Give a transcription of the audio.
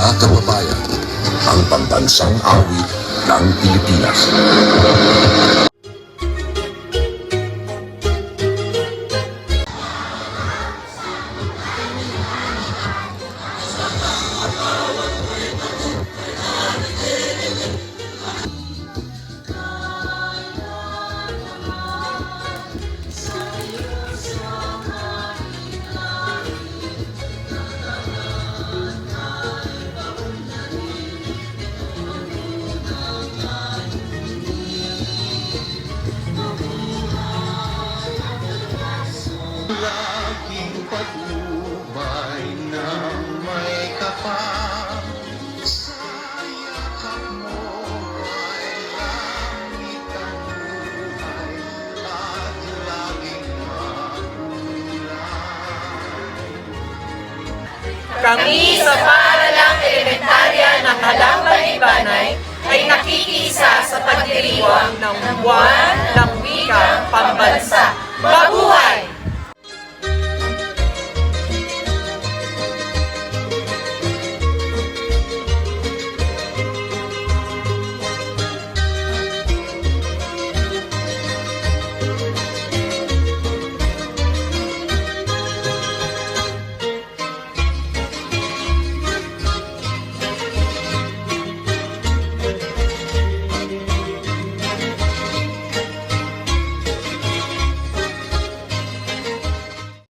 mga kababayan, ang pambansang awit ng Pilipinas. Laging patnubay na may kapal sa yakap mo ay langit ang buhay at laging makulay. Kami sa paaralang elementarya ng Halang Malibanay ay nakikiisa sa pagdiriwang ng buwan ng wikang pambansa. Mabuhay!